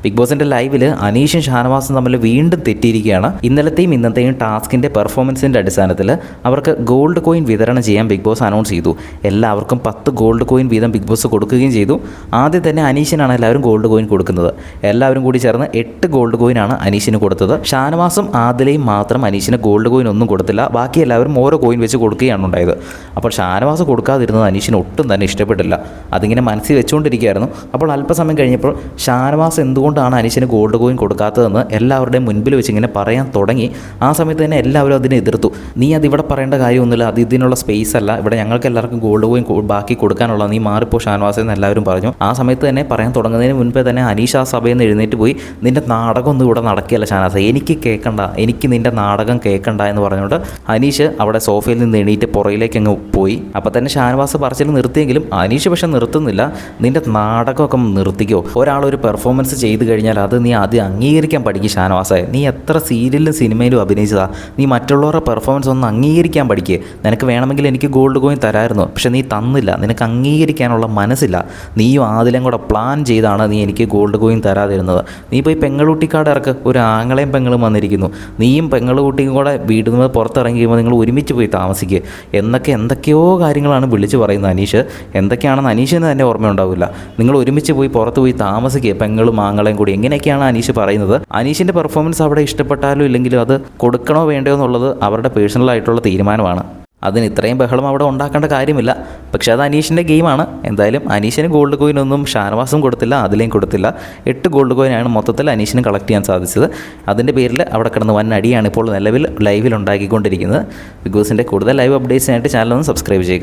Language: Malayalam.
ബിഗ് ബോസിൻ്റെ ലൈവിൽ അനീഷും ഷാനവാസും തമ്മിൽ വീണ്ടും തെറ്റിയിരിക്കുകയാണ്. ഇന്നലത്തെയും ഇന്നത്തെയും ടാസ്കിൻ്റെ പെർഫോമൻസിൻ്റെ അടിസ്ഥാനത്തിൽ അവർക്ക് ഗോൾഡ് കോയിൻ വിതരണം ചെയ്യാൻ ബിഗ് ബോസ് അനൗൺസ് ചെയ്തു. എല്ലാവർക്കും 10 ഗോൾഡ് കോയിൻ വീതം ബിഗ് ബോസ് കൊടുക്കുകയും ചെയ്തു. ആദ്യം തന്നെ അനീഷിനാണ് എല്ലാവരും ഗോൾഡ് കോയിൻ കൊടുക്കുന്നത്. എല്ലാവരും കൂടി ചേർന്ന് 8 ഗോൾഡ് കോയിനാണ് അനീഷിന് കൊടുത്തത്. ഷാനവാസും ആദിലയും മാത്രം അനീഷിന് ഗോൾഡ് കോയിൻ ഒന്നും കൊടുത്തില്ല. ബാക്കി എല്ലാവരും ഓരോ കോയിൻ വെച്ച് കൊടുക്കുകയാണ് ഉണ്ടായത്. അപ്പോൾ ഷാനവാസ് കൊടുക്കാതിരുന്നത് അനീഷിന് ഒട്ടും തന്നെ ഇഷ്ടപ്പെട്ടില്ല. അതിങ്ങനെ മനസ്സിൽ വെച്ചുകൊണ്ടിരിക്കുകയായിരുന്നു. അപ്പോൾ അല്പസമയം കഴിഞ്ഞപ്പോൾ ഷാനവാസ് എന്തുകൊണ്ടാണ് അനീഷിന് ഗോൾഡ് കോയിൻ കൊടുക്കാത്തതെന്ന് എല്ലാവരുടെയും മുൻപിൽ വെച്ച് ഇങ്ങനെ പറയാൻ തുടങ്ങി. ആ സമയത്ത് തന്നെ എല്ലാവരും അതിനെ എതിർത്തു. നീ അതിവിടെ പറയേണ്ട കാര്യമൊന്നുമില്ല, അത് ഇതിനുള്ള സ്പേസ് അല്ല, ഇവിടെ ഞങ്ങൾക്ക് എല്ലാവർക്കും ഗോൾഡ് കോയിൻ ബാക്കി കൊടുക്കാനുള്ള, നീ മാറിപ്പോൾ ഷാനവാസ് എന്ന് എല്ലാവരും പറഞ്ഞു. ആ സമയത്ത് തന്നെ പറയാൻ തുടങ്ങുന്നതിന് മുൻപേ തന്നെ അനീഷ് ആ സഭയിൽ നിന്ന് എഴുന്നേറ്റ് പോയി, നിൻ്റെ നാടകമൊന്നും ഇവിടെ നടക്കുകയല്ല ഷാനവാസ്, എനിക്ക് കേൾക്കണ്ട, എനിക്ക് നിൻ്റെ നാടകം കേൾക്കണ്ട എന്ന് പറഞ്ഞുകൊണ്ട് അനീഷ് അവിടെ സോഫയിൽ നിന്ന് എണീറ്റ് പുറയിലേക്ക് അങ്ങ് പോയി. അപ്പോൾ തന്നെ ഷാനവാസ് പറച്ചിൽ നിർത്തിയെങ്കിലും അനീഷ് പക്ഷെ നിർത്തുന്നില്ല. നിൻ്റെ നാടകമൊക്കെ നിർത്തിക്കോ, ഒരാളൊരു പെർഫോമൻസ് ചെയ്ത് കഴിഞ്ഞാൽ അത് നീ ആദ്യം അംഗീകരിക്കാൻ പഠിക്കും ഷാനവാസേ. നീ എത്ര സീരിയലിലും സിനിമയിലും അഭിനയിച്ചതാ, നീ മറ്റുള്ളവരുടെ പെർഫോമൻസ് ഒന്ന് അംഗീകരിക്കാൻ പഠിക്കുക. നിനക്ക് വേണമെങ്കിൽ എനിക്ക് ഗോൾഡ് കോയിൻ തരാമായിരുന്നു, പക്ഷെ നീ തന്നില്ല, നിനക്ക് അംഗീകരിക്കാനുള്ള മനസ്സില്ല. നീയും ആദിലും കൂടെ പ്ലാൻ ചെയ്താണ് നീ എനിക്ക് ഗോൾഡ് കോയിൻ തരാതിരുന്നത്. നീ പോയി പെങ്ങളൂട്ടിക്കാട് ഇറക്ക്, ഒരു ആങ്ങളെയും പെങ്ങളും വന്നിരിക്കുന്നു, നീയും പെങ്ങളൂട്ടിയും കൂടെ വീട്ടിൽ നിന്ന് പുറത്തിറങ്ങി കഴിയുമ്പോൾ നിങ്ങൾ ഒരുമിച്ച് പോയി താമസിക്കുക എന്തൊക്കെയോ കാര്യങ്ങളാണ് വിളിച്ച് പറയുന്നത് അനീഷ്. എന്തൊക്കെയാണെന്ന് അനീഷിന് തന്നെ ഓർമ്മയുണ്ടാവില്ല. നിങ്ങൾ ഒരുമിച്ച് പോയി പുറത്ത് പോയി താമസിക്കുക പെങ്ങളും ആങ്ങളെയും കൂടി, എങ്ങനെയൊക്കെയാണ് അനീഷ് പറയുന്നത്. അനീഷിൻ്റെ പെർഫോമൻസ് അവിടെ ഇഷ്ടപ്പെട്ടാലും ഇല്ലെങ്കിലും അത് കൊടുക്കണോ വേണ്ടയോ എന്നുള്ളത് അവരുടെ പേഴ്സണലായിട്ടുള്ള തീരുമാനമാണ്. അതിന് ഇത്രയും ബഹളം അവിടെ ഉണ്ടാക്കേണ്ട കാര്യമില്ല. പക്ഷേ അത് അനീഷിൻ്റെ ഗെയിമാണ്. എന്തായാലും അനീഷിന് ഗോൾഡ് കോയിനൊന്നും ഷാനവാസും കൊടുത്തില്ല, അതിലേയും കൊടുത്തില്ല. 8 ഗോൾഡ് കോയിനാണ് മൊത്തത്തിൽ അനീഷിന് കളക്ട് ചെയ്യാൻ സാധിച്ചത്. അതിൻ്റെ പേരിൽ അവിടെ കിടന്ന് വൻ അടിയാണ് ഇപ്പോൾ നിലവിൽ ലൈവിൽ ഉണ്ടാക്കിക്കൊണ്ടിരിക്കുന്നത്. ബിഗ് ബോസിൻ്റെ കൂടുതൽ ലൈവ് അപ്ഡേറ്റ്സിനായിട്ട് ചാനൽ ഒന്ന് സബ്സ്ക്രൈബ് ചെയ്യുക.